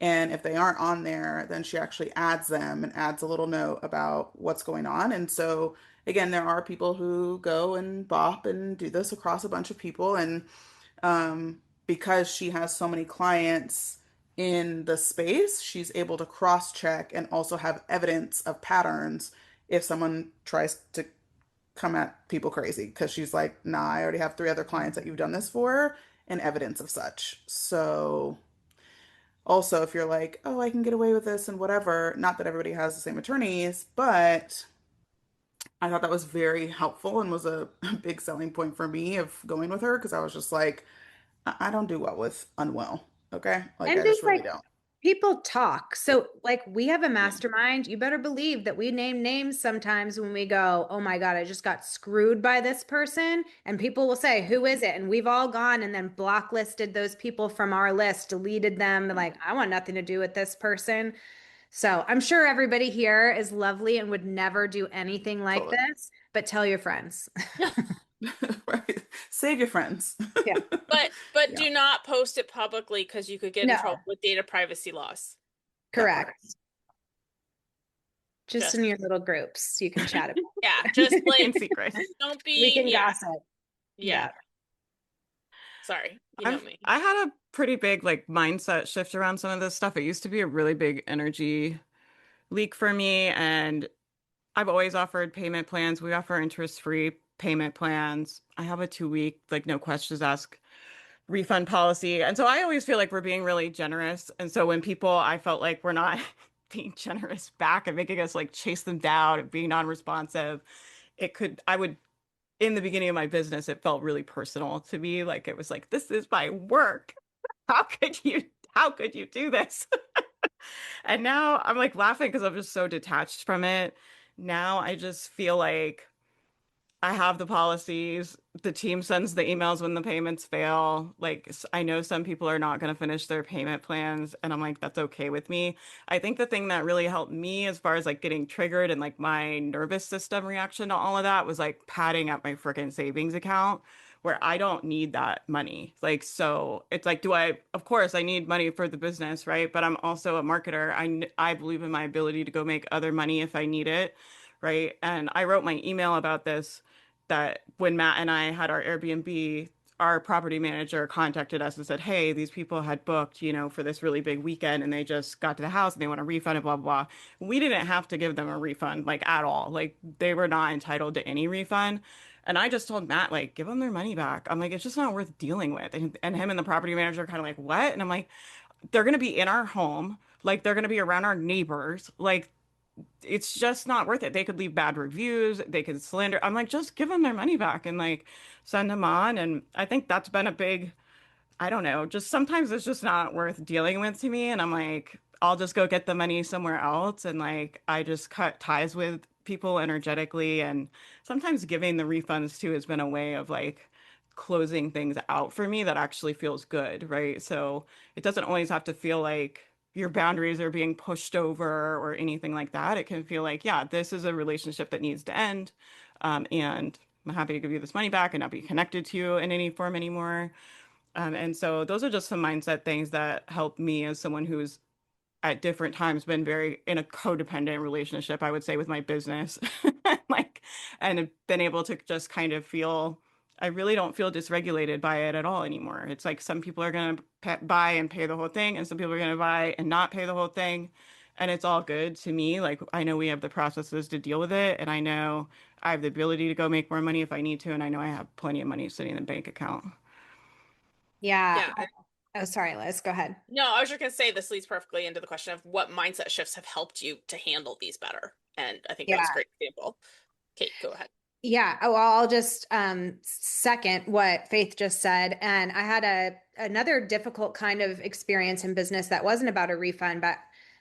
And if they aren't on there, then she actually adds them and adds a little note about what's going on. And so, again, there are people who go and bop and do this across a bunch of people. And because she has so many clients in the space, she's able to cross check and also have evidence of patterns if someone tries to come at people crazy. Because she's like, nah, I already have three other clients that you've done this for and evidence of such. So also, if you're like, oh, I can get away with this and whatever, not that everybody has the same attorneys, but I thought that was very helpful and was a big selling point for me of going with her because I was just like, I don't do well with unwell. Okay. Like, And I just just really like don't. people talk. So, like, we have a Yeah, mastermind. You better believe that we name names sometimes when we go, oh my God, I just got screwed by this person. And people will say, who is it? And we've all gone and then blocklisted those people from our list, deleted them. Like, I want nothing to do with this person. So, I'm sure everybody here is lovely and would never do anything like totally. this, but tell your friends. Right. Save your friends. Yeah. But Yeah. do not post it publicly because you could get in trouble No, with data privacy laws. That part. correct. Just in Just your little groups, you can chat about yeah, just it. like In secret. don't We be can gossip. yeah. Sorry, you know I've me. I had a pretty big like mindset shift around some of this stuff. It used to be a really big energy leak for me, and I've always offered payment plans. We offer interest-free payment plans. I have a 2 week, like no questions asked refund policy. And so I always feel like we're being really generous. And so when people I felt like we're not being generous back and making us like chase them down and being non-responsive, I would in the beginning of my business, it felt really personal to me. Like it was like, this is my work. How could you how could you do this? And now I'm like laughing because I'm just so detached from it. Now I just feel like I have the policies. The team sends the emails when the payments fail. Like, I know some people are not going to finish their payment plans, and I'm like, that's okay with me. I think the thing that really helped me as far as like getting triggered and like my nervous system reaction to all of that was like padding up my freaking savings account where I don't need that money. Like, so it's like, of course, I need money for the business, right? But I'm also a marketer. I believe in my ability to go make other money if I need it, right? And I wrote my email about this that when Matt and I had our Airbnb, our property manager contacted us and said, hey, these people had booked, for this really big weekend and they just got to the house and they want a refund and blah, blah, blah. We didn't have to give them a refund, like at all. Like they were not entitled to any refund. And I just told Matt, like, give them their money back. I'm like, it's just not worth dealing with. And him and the property manager kind of like, what? And I'm like, they're going to be in our home. Like, they're going to be around our neighbors. Like, it's just not worth it. They could leave bad reviews, they could slander. I'm like, just give them their money back and like send them on. And I think that's been a big, I don't know, just sometimes it's just not worth dealing with to me. And I'm like, I'll just go get the money somewhere else. And like, I just cut ties with people energetically. And sometimes giving the refunds too has been a way of like closing things out for me that actually feels good, right? So it doesn't always have to feel like your boundaries are being pushed over or anything like that. It can feel like, yeah, this is a relationship that needs to end. And I'm happy to give you this money back and not be connected to you in any form anymore. And so those are just some mindset things that help me as someone who's at different times been very in a codependent relationship, I would say, with my business. Like, and have been able to just kind of feel, I really don't feel dysregulated by it at all anymore. It's like some people are going to buy and pay the whole thing, and some people are going to buy and not pay the whole thing. and it's all good to me. Like I know we have the processes to deal with it, and I know I have the ability to go make more money if I need to, and I know I have plenty of money sitting in the bank account. Yeah. Yeah. Oh, sorry, Liz. Go ahead. No, I was just gonna say this leads perfectly into the question of what mindset shifts have helped you to handle these better. And I think that was a Yeah. great example. Kate, go ahead. Yeah. Oh, well, I'll just second what Faith just said. And I had another difficult kind of experience in business that wasn't about a refund, but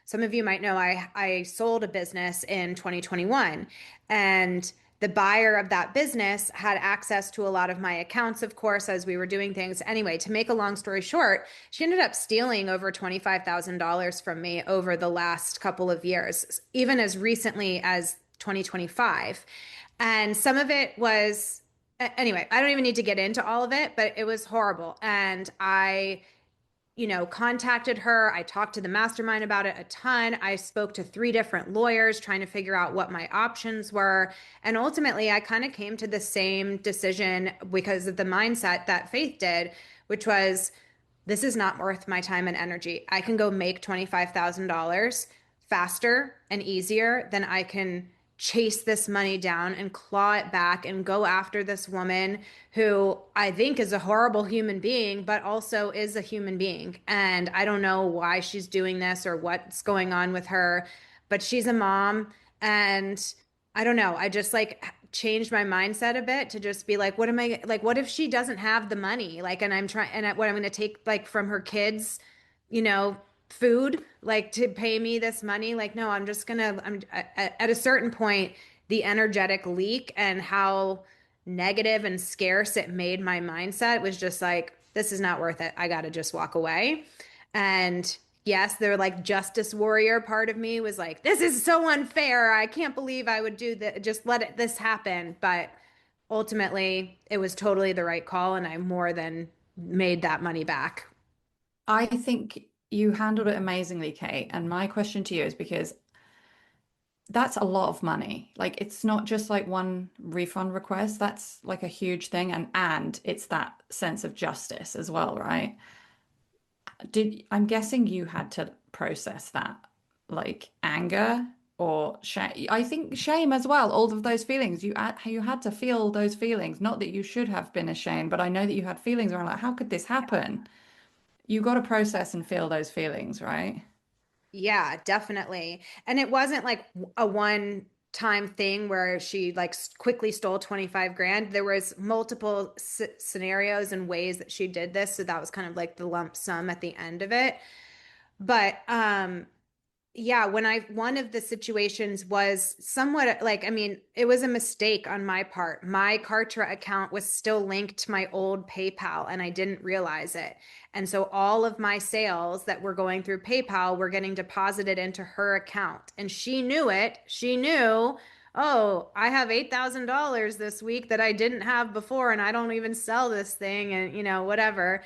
some of you might know I sold a business in 2021, and the buyer of that business had access to a lot of my accounts, of course, as we were doing things. Anyway, to make a long story short, she ended up stealing over $25,000 from me over the last couple of years, even as recently as 2025. And some of it was, anyway, I don't even need to get into all of it, but it was horrible. And I, contacted her. I talked to the mastermind about it a ton. I spoke to 3 different lawyers trying to figure out what my options were. And ultimately, I kind of came to the same decision because of the mindset that Faith did, which was this is not worth my time and energy. I can go make $25,000 faster and easier than I can chase this money down and claw it back and go after this woman who I think is a horrible human being, but also is a human being. And I don't know why she's doing this or what's going on with her, but she's a mom. And I don't know. I just like changed my mindset a bit to just be like, what am I like? What if she doesn't have the money? Like, and I'm trying, and what I'm going to take like from her kids, you know, food, like to pay me this money. Like, no, I'm just gonna, I'm at a certain point, the energetic leak and how negative and scarce it made my mindset was just like, this is not worth it. I got to just walk away. And yes, the like justice warrior part of me was like, this is so unfair. I can't believe I would do that. Just let this happen. But ultimately, it was totally the right call. And I more than made that money back. I think you handled it amazingly, Kate. And my question to you is because that's a lot of money. Like it's not just like one refund request. That's like a huge thing. And it's that sense of justice as well, right? I'm guessing you had to process that like anger or shame. I think shame as well, all of those feelings. You had to feel those feelings. Not that you should have been ashamed, but I know that you had feelings around like, how could this happen? You got to process and feel those feelings, right? Yeah, definitely. And it wasn't like a one time thing where she like quickly stole 25 grand. There was multiple scenarios and ways that she did this. So that was kind of like the lump sum at the end of it. But yeah, when I one of the situations was somewhat like, I mean, it was a mistake on my part. My Kartra account was still linked to my old PayPal and I didn't realize it. And so all of my sales that were going through PayPal were getting deposited into her account. And she knew it. She knew, oh, I have $8,000 this week that I didn't have before and I don't even sell this thing and whatever.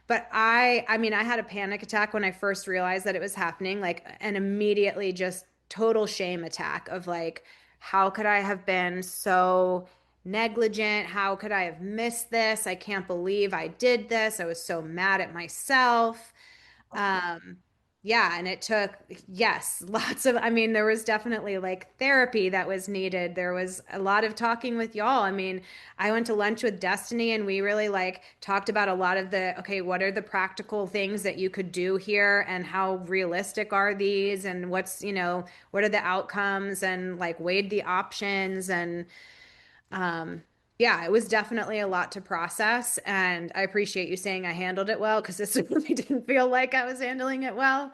But I mean, I had a panic attack when I first realized that it was happening, like an immediately just total shame attack of like, how could I have been so negligent? How could I have missed this? I can't believe I did this. I was so mad at myself. Um, yeah, and it took, yes, lots of, I mean, there was definitely like therapy that was needed. There was a lot of talking with y'all. I mean, I went to lunch with Destiny and we really like talked about a lot of the, okay, what are the practical things that you could do here and how realistic are these and what's, what are the outcomes and like weighed the options and um, yeah, it was definitely a lot to process. And I appreciate you saying I handled it well because this really didn't feel like I was handling it well.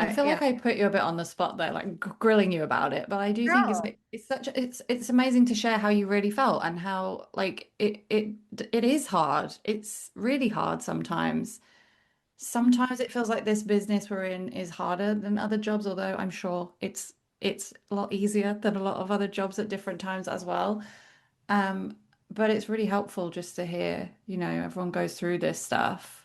I But feel yeah. like I put you a bit on the spot there, like grilling you about it, but I do think No. it's amazing to share how you really felt and how like it is hard. It's really hard sometimes. Sometimes it feels like this business we're in is harder than other jobs, although I'm sure it's a lot easier than a lot of other jobs at different times as well. Um, but it's really helpful just to hear, everyone goes through this stuff.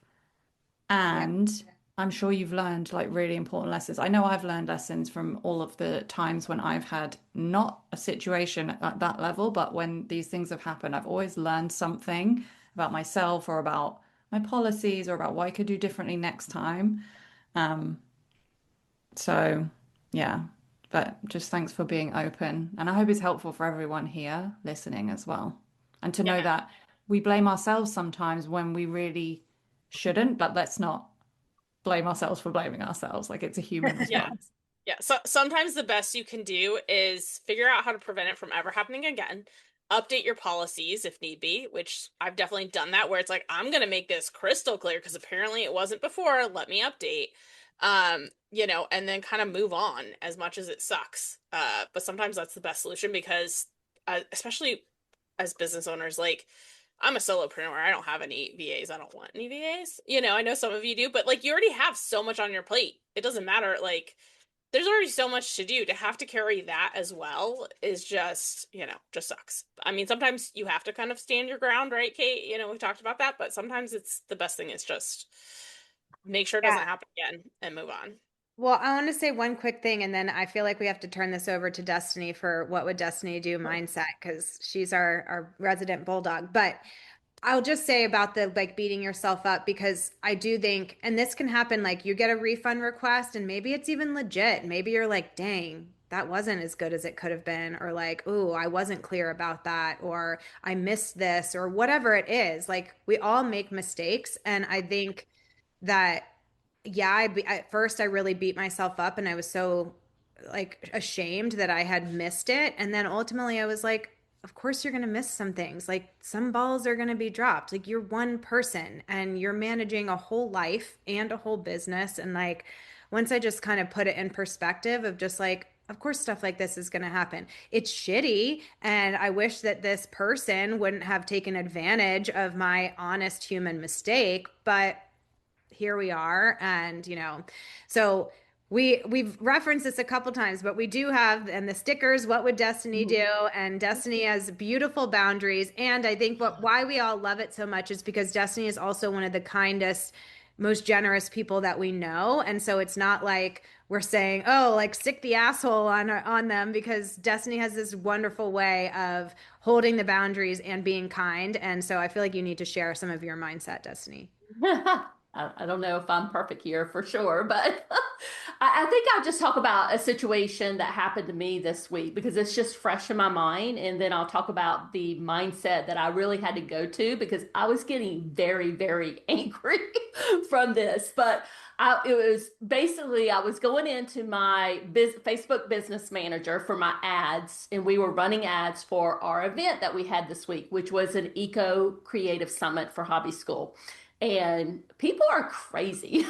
Yeah. And I'm sure you've learned like really important lessons. I know I've learned lessons from all of the times when I've had not a situation at that level, but when these things have happened, I've always learned something about myself or about my policies or about what I could do differently next time. Um, so Yeah. But just thanks for being open. And I hope it's helpful for everyone here listening as well. And to know Yeah. that we blame ourselves sometimes when we really shouldn't, but let's not blame ourselves for blaming ourselves. Like it's a human Yeah. response. Yeah. So sometimes the best you can do is figure out how to prevent it from ever happening again. Update your policies if need be, which I've definitely done that where it's like, I'm gonna make this crystal clear because apparently it wasn't before. Let me update. And then kind of move on as much as it sucks. But sometimes that's the best solution because especially as business owners, like I'm a solopreneur. I don't have any VAs. I don't want any VAs. I know some of you do, but like you already have so much on your plate. It doesn't matter. Like there's already so much to do. To have to carry that as well is just sucks. I mean, sometimes you have to kind of stand your ground, right, Kate? We talked about that, but sometimes it's the best thing is just make sure it doesn't Yeah. happen again and move on. Well, I want to say one quick thing, and then I feel like we have to turn this over to Destiny for what would Destiny do mindset, because she's our resident bulldog. But I'll just say about the like beating yourself up, because I do think, and this can happen, like you get a refund request and maybe it's even legit. Maybe you're like, dang, that wasn't as good as it could have been, or like, ooh, I wasn't clear about that, or I missed this, or whatever it is. Like we all make mistakes. And I think that yeah, at first I really beat myself up and I was so like ashamed that I had missed it. And then ultimately I was like, of course you're going to miss some things. Like some balls are going to be dropped. Like you're one person and you're managing a whole life and a whole business. And like once I just kind of put it in perspective of just like, of course stuff like this is going to happen. It's shitty. And I wish that this person wouldn't have taken advantage of my honest human mistake, but here we are. And so we've referenced this a couple times, but we do have, and the stickers, what would Destiny do? And Destiny has beautiful boundaries. And I think why we all love it so much is because Destiny is also one of the kindest, most generous people that we know. And so it's not like we're saying, oh, like stick the asshole on them, because Destiny has this wonderful way of holding the boundaries and being kind. And so I feel like you need to share some of your mindset, Destiny. I don't know if I'm perfect here for sure, but I think I'll just talk about a situation that happened to me this week because it's just fresh in my mind. And then I'll talk about the mindset that I really had to go to because I was getting very, very angry from this. But it was basically, I was going into my Facebook business manager for my ads, and we were running ads for our event that we had this week, which was an eco creative summit for hobby school. And people are crazy.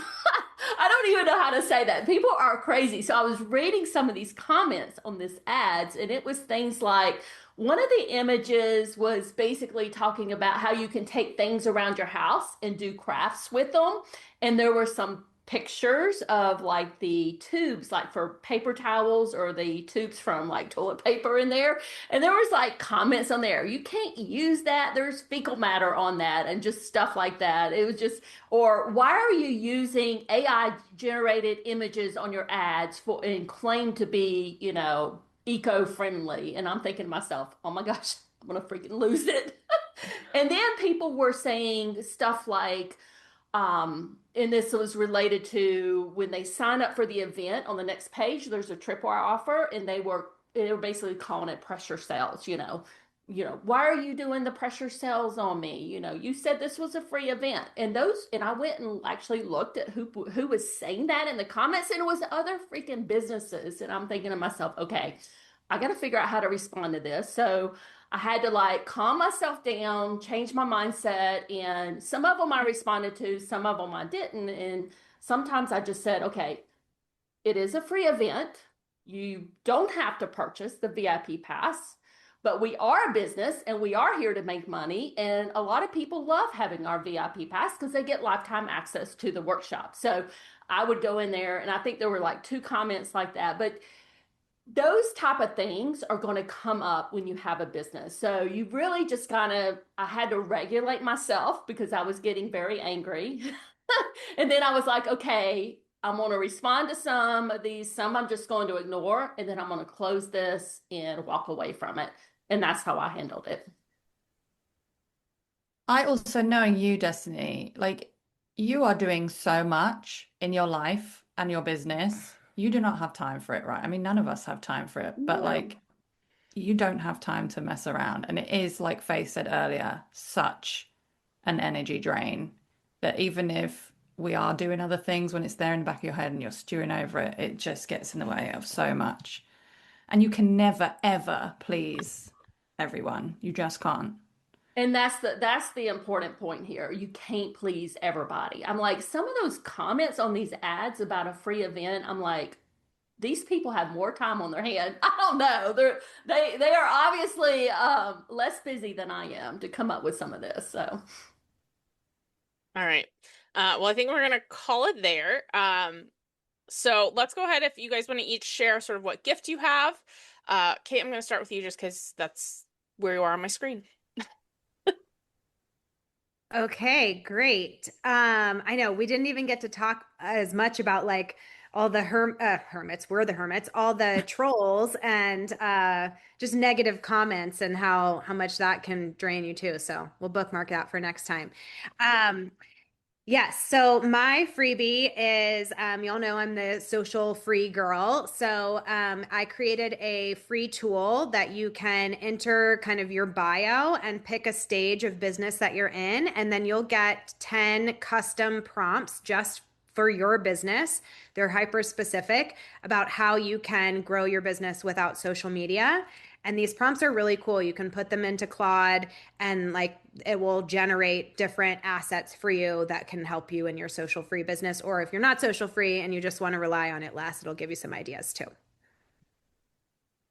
I don't even know how to say that. People are crazy. So I was reading some of these comments on this ads, and it was things like one of the images was basically talking about how you can take things around your house and do crafts with them. And there were some pictures of like the tubes, like for paper towels or the tubes from like toilet paper in there. And there was like comments on there, you can't use that. There's fecal matter on that and just stuff like that. It was just, or why are you using AI generated images on your ads for and claim to be, eco-friendly? And I'm thinking to myself, oh my gosh, I'm gonna freaking lose it. And then people were saying stuff like, and this was related to when they sign up for the event on the next page, there's a tripwire offer, and they were basically calling it pressure sales, why are you doing the pressure sales on me? You said this was a free event. And I went and actually looked at who was saying that in the comments, and it was other freaking businesses. And I'm thinking to myself, okay, I got to figure out how to respond to this. So I had to like calm myself down, change my mindset. And some of them I responded to, some of them I didn't. And sometimes I just said, okay, it is a free event. You don't have to purchase the VIP pass, but we are a business and we are here to make money. And a lot of people love having our VIP pass because they get lifetime access to the workshop. So I would go in there, and I think there were like 2 comments like that. But those type of things are going to come up when you have a business. So you really just I had to regulate myself because I was getting very angry. And then I was like, okay, I'm going to respond to some of these, some I'm just going to ignore, and then I'm going to close this and walk away from it. And that's how I handled it. I also, knowing you, Destiny, like you are doing so much in your life and your business. you do not have time for it, right? I mean, none of us have time for it, but No. like you don't have time to mess around. And it is, like Faith said earlier, such an energy drain that even if we are doing other things, when it's there in the back of your head and you're stewing over it, it just gets in the way of so much. And you can never, ever please everyone. You just can't. And that's the important point here. You can't please everybody. I'm like, some of those comments on these ads about a free event, I'm like, these people have more time on their hand. I don't know. They are obviously less busy than I am to come up with some of this. So All right. Well, I think we're gonna call it there. So let's go ahead if you guys want to each share sort of what gift you have. Kate, I'm gonna start with you just because that's where you are on my screen. Okay, great. I know we didn't even get to talk as much about like all the hermits, we're the hermits, all the trolls and just negative comments and how much that can drain you too. So we'll bookmark that for next time. Yes. So my freebie is, y'all know I'm the social free girl. So I created a free tool that you can enter kind of your bio and pick a stage of business that you're in. And then you'll get 10 custom prompts just for your business. They're hyper specific about how you can grow your business without social media. And these prompts are really cool. You can put them into Claude and like it will generate different assets for you that can help you in your social free business. Or if you're not social free and you just want to rely on it less, it'll give you some ideas too.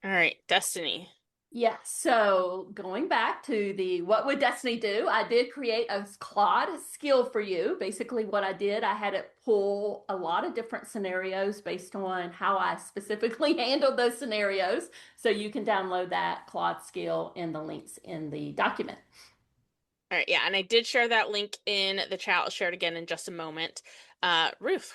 All right, Destiny. yeah, so going back to the what would Destiny do? I did create a Claude skill for you. Basically, what I did, I had it pull a lot of different scenarios based on how I specifically handled those scenarios. So you can download that Claude skill in the links in the document. All right, yeah, and I did share that link in the chat. I'll share it again in just a moment. Ruth.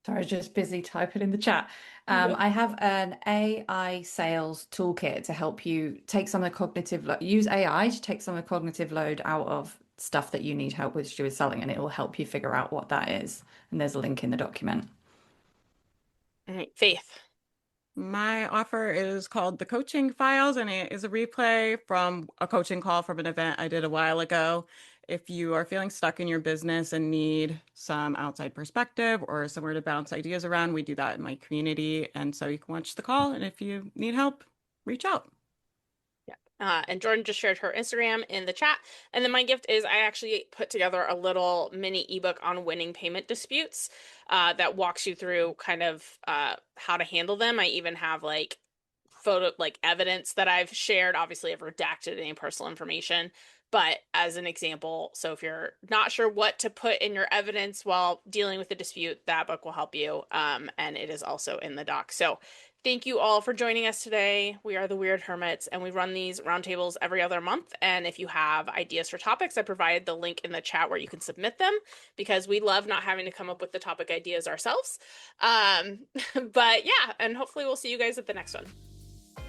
Sorry, just busy typing in the chat. I have an AI sales toolkit to help you take some of the use AI to take some of the cognitive load out of stuff that you need help with to do with selling, and it will help you figure out what that is. And there's a link in the document. All right, Faith. My offer is called the Coaching Files, and it is a replay from a coaching call from an event I did a while ago. If you are feeling stuck in your business and need some outside perspective or somewhere to bounce ideas around, we do that in my community. And so you can watch the call, and if you need help, reach out. And Jordan just shared her Instagram in the chat. And then my gift is I actually put together a little mini ebook on winning payment disputes that walks you through kind of how to handle them. I even have like evidence that I've shared. Obviously, I've redacted any personal information, but as an example, so if you're not sure what to put in your evidence while dealing with the dispute, that book will help you. And it is also in the doc. So thank you all for joining us today. We are the Weird Hermits, and we run these roundtables every other month. And if you have ideas for topics, I provided the link in the chat where you can submit them because we love not having to come up with the topic ideas ourselves. But yeah, and hopefully we'll see you guys at the next one.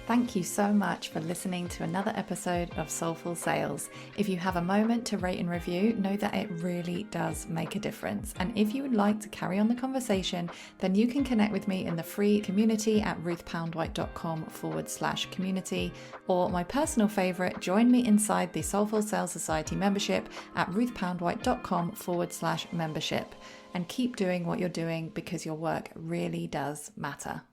Thank you so much for listening to another episode of Soulful Sales. If you have a moment to rate and review, know that it really does make a difference. And if you would like to carry on the conversation, then you can connect with me in the free community at ruthpoundwhite.com/community, or my personal favorite, join me inside the Soulful Sales Society membership at ruthpoundwhite.com/membership. And keep doing what you're doing because your work really does matter.